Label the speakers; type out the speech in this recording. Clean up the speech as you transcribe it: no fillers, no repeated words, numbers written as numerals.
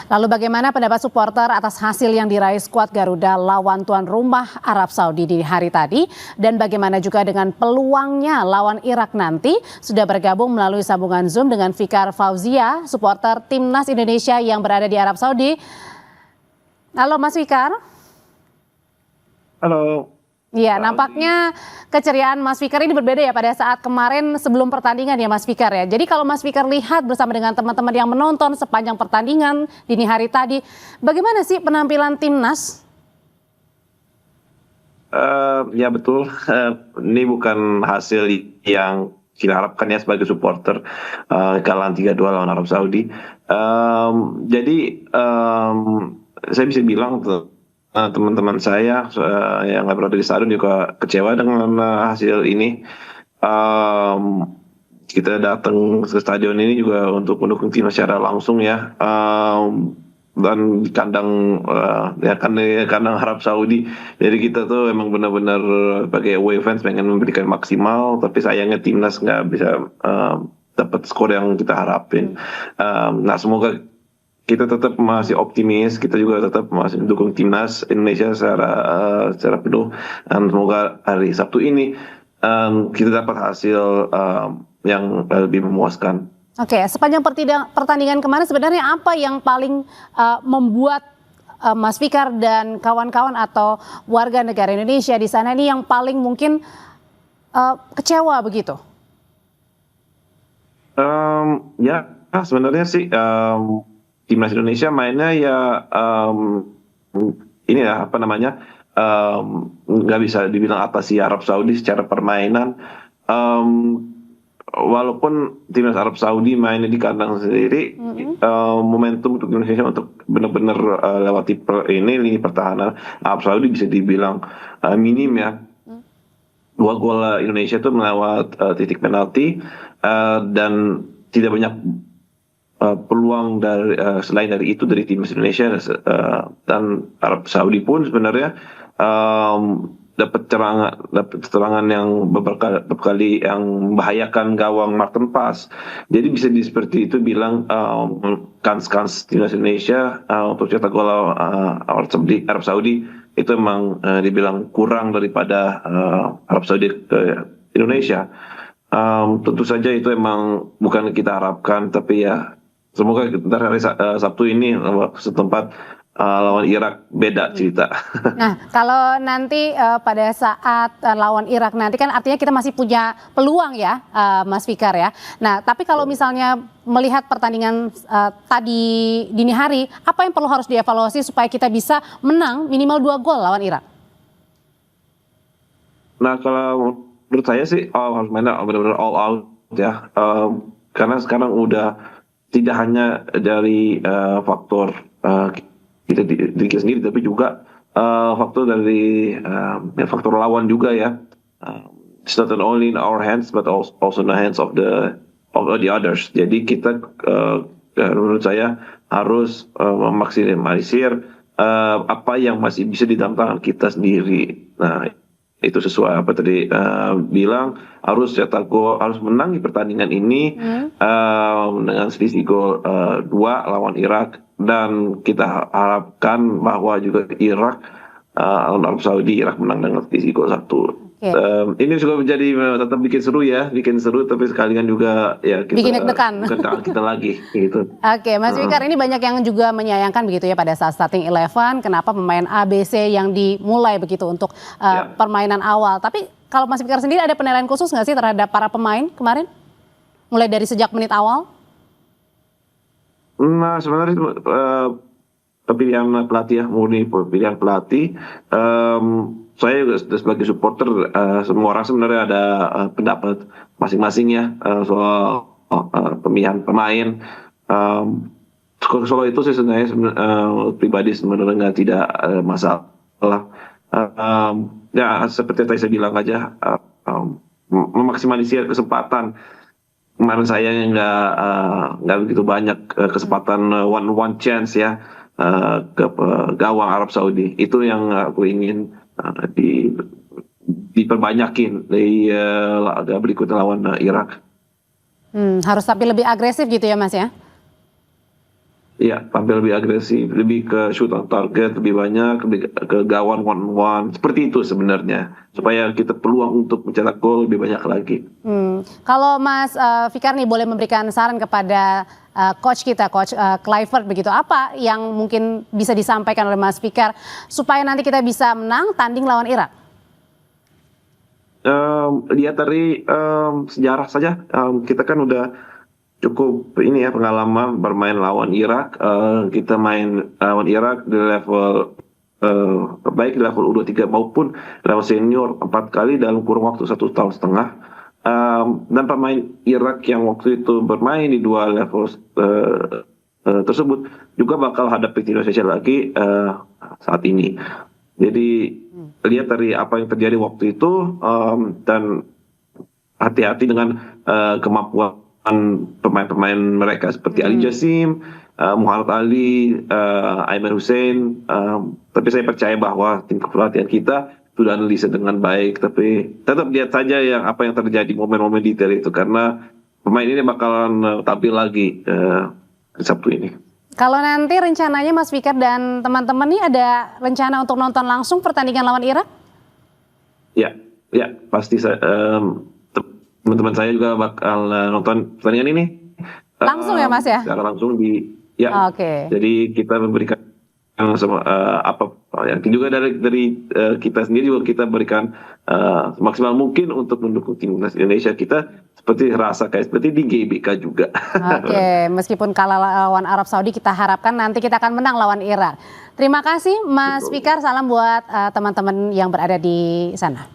Speaker 1: Lalu bagaimana pendapat supporter atas hasil yang diraih skuad Garuda lawan tuan rumah Arab Saudi di hari tadi? Dan bagaimana juga dengan peluangnya lawan Irak nanti? Sudah bergabung melalui sambungan Zoom dengan Fikar Fauzia, supporter Timnas Indonesia yang berada di Arab Saudi. Halo Mas Fikar.
Speaker 2: Halo.
Speaker 1: Iya, nampaknya keceriaan Mas Fikar ini berbeda ya pada saat kemarin sebelum pertandingan ya Mas Fikar ya. Jadi kalau Mas Fikar lihat bersama dengan teman-teman yang menonton sepanjang pertandingan dini hari tadi, bagaimana sih penampilan timnas?
Speaker 2: Ya betul, ini bukan hasil yang kita harapkan ya sebagai supporter, kekalahan 3-2 lawan Arab Saudi. Jadi saya bisa bilang teman-teman saya yang berada di stadion juga kecewa dengan hasil ini. Kita datang ke stadion ini juga untuk mendukung tim secara langsung ya. Dan di kandang kandang Arab Saudi, jadi kita tuh emang benar-benar sebagai away fans pengen memberikan maksimal, tapi sayangnya timnas nggak bisa dapat skor yang kita harapin. Nah semoga kita tetap masih optimis, kita juga tetap masih mendukung timnas Indonesia secara penuh, dan semoga hari Sabtu ini kita dapat hasil yang lebih memuaskan.
Speaker 1: Oke, sepanjang pertandingan kemarin sebenarnya apa yang paling membuat Mas Fikar dan kawan-kawan atau warga negara Indonesia di sana ini yang paling mungkin kecewa begitu?
Speaker 2: Ya sebenarnya sih timnas Indonesia mainnya ya ini ya apa namanya, nggak bisa dibilang apa sih Arab Saudi secara permainan. Walaupun timnas Arab Saudi mainnya di kandang sendiri, momentum untuk Indonesia untuk benar-benar lewati lini pertahanan Arab Saudi bisa dibilang minim ya. 2 gol Indonesia itu melewat titik penalti, dan tidak banyak peluang dari selain dari itu dari timnas Indonesia, dan Arab Saudi pun sebenarnya dapat serangan yang beberapa kali yang membahayakan gawang Martin Paes. Jadi bisa seperti itu bilang kans timnas Indonesia untuk cetak gol Arab Saudi itu memang dibilang kurang daripada Arab Saudi ke Indonesia. Tentu saja itu emang bukan kita harapkan, tapi ya semoga hari Sabtu ini setempat lawan Irak beda cerita.
Speaker 1: Nah, kalau nanti pada saat lawan Irak nanti kan artinya kita masih punya peluang ya, Mas Fikar ya. Nah, tapi kalau misalnya melihat pertandingan tadi dini hari, apa yang perlu harus dievaluasi supaya kita bisa menang minimal 2 gol lawan Irak?
Speaker 2: Nah, kalau menurut saya sih harus mainnya benar-benar all out ya. Karena sekarang udah tidak hanya dari faktor kita diri sendiri, tapi juga faktor dari faktor lawan juga ya. It's not only in our hands but also in the hands of the others. Jadi kita menurut saya harus memaksimalisir apa yang masih bisa di dalam tangan kita sendiri. Nah itu sesuai apa tadi bilang, harus cetak gol, harus menang di pertandingan ini dengan selisih gol 2 lawan Irak, dan kita harapkan bahwa juga Irak lawan Arab Saudi, Irak menang dengan selisih gol 1. Ini juga menjadi tetap bikin seru, tapi sekalian juga ya kita
Speaker 1: bikin deg-degan
Speaker 2: kita lagi gitu.
Speaker 1: Oke, Mas Fikar, ini banyak yang juga menyayangkan begitu ya pada saat starting 11, kenapa pemain ABC yang dimulai begitu untuk permainan awal. Tapi kalau Mas Fikar sendiri ada penilaian khusus nggak sih terhadap para pemain kemarin, mulai dari sejak menit awal?
Speaker 2: Nah sebenarnya pilihan pelatih ya, murni pilihan pelatih. Saya sebagai supporter, semua orang sebenarnya ada pendapat masing-masing ya soal pemilihan pemain. Soal itu saya sebenarnya pribadi sebenarnya tidak masalah. Ya seperti yang tadi saya bilang aja, memaksimalisir kesempatan. Kemarin saya nggak begitu banyak kesempatan one chance ya ke gawang Arab Saudi. Itu yang aku ingin diperbanyakin di laga berikutnya lawan Irak.
Speaker 1: Harus tapi lebih agresif gitu ya Mas ya?
Speaker 2: Iya, tampil lebih agresif, lebih ke shoot on target, lebih banyak, lebih ke gawang one-on-one. Seperti itu sebenarnya. Supaya kita peluang untuk mencetak gol lebih banyak lagi.
Speaker 1: Kalau Mas Fikar nih boleh memberikan saran kepada coach kita, Coach Kluivert begitu, apa yang mungkin bisa disampaikan oleh Mas Fikar supaya nanti kita bisa menang tanding lawan Irak?
Speaker 2: Lihat dari sejarah saja, kita kan udah cukup ini ya pengalaman bermain lawan Irak. Kita main lawan Irak di level baik di level U23 maupun level senior 4 kali dalam kurun waktu 1,5 tahun. Dan pemain Irak yang waktu itu bermain di 2 level tersebut juga bakal hadapi Indonesia lagi saat ini. Jadi lihat dari apa yang terjadi waktu itu, dan hati-hati dengan kemampuan pemain-pemain mereka seperti Ali Jassim, Muhammad Ali, Aiman Hussein. Tapi saya percaya bahwa tim kepelatihan kita sudah analisa dengan baik. Tapi tetap lihat saja apa yang terjadi, momen-momen detail itu, karena pemain ini bakalan tampil lagi di Sabtu ini.
Speaker 1: Kalau nanti rencananya Mas Fikar dan teman-teman nih ada rencana untuk nonton langsung pertandingan lawan Irak?
Speaker 2: Ya, pasti teman-teman saya juga bakal nonton pertandingan ini
Speaker 1: Langsung ya Mas ya?
Speaker 2: secara langsung
Speaker 1: Oke.
Speaker 2: Jadi kita memberikan apa yang juga dari kita sendiri juga kita berikan semaksimal mungkin untuk mendukung timnas Indonesia kita seperti di GBK juga.
Speaker 1: Oke, meskipun kalah lawan Arab Saudi, kita harapkan nanti kita akan menang lawan Irak. Terima kasih Mas Fikar, salam buat teman-teman yang berada di sana.